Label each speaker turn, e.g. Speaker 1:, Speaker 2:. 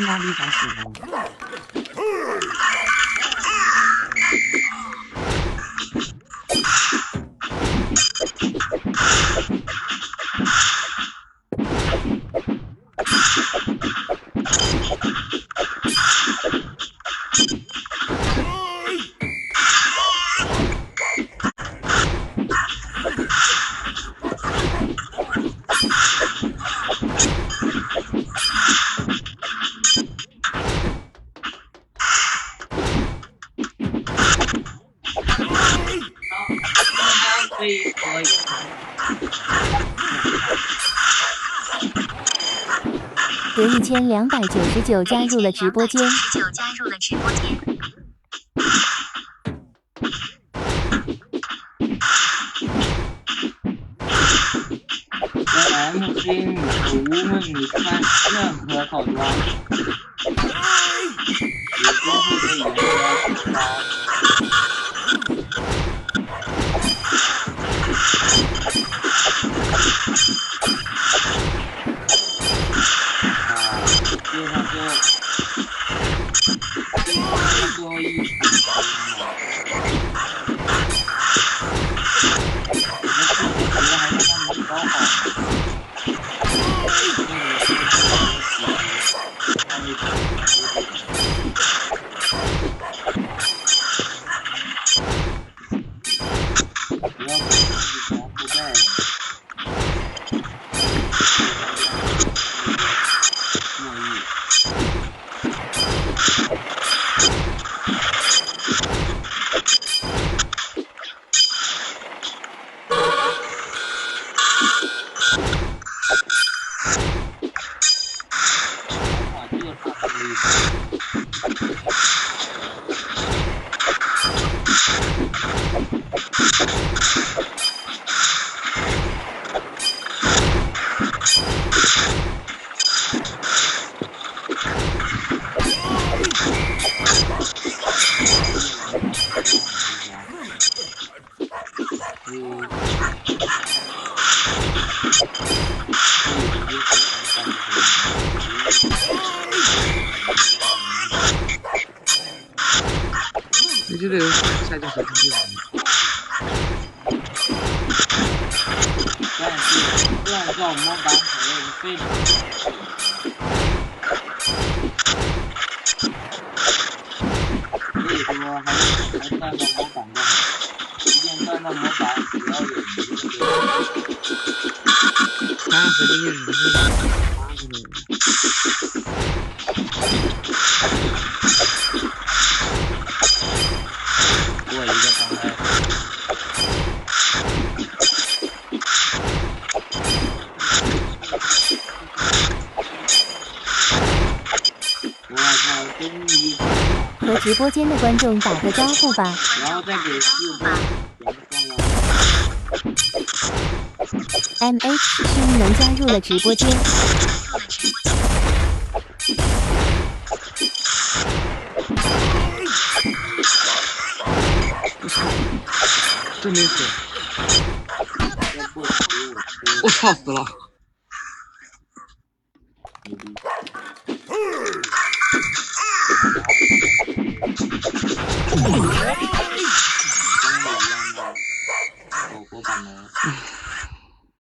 Speaker 1: 压力才喜欢
Speaker 2: 得1299加入了直播间。
Speaker 1: 在 MC 你无论你看任何口装，你都会被人家知道。基本上就最后一场我们还是让你搞好。你这个游戏下架谁看不了？但是乱造模板可谓是非常所以说还算到模板的一定算到模板只要有一个他和这个人是8个人过一个伤害
Speaker 2: 和直播间的观众打个招呼吧。
Speaker 1: 然后再给4波
Speaker 2: MH 是能加入了直播间。
Speaker 1: 真没死！我操死了！狗狗版的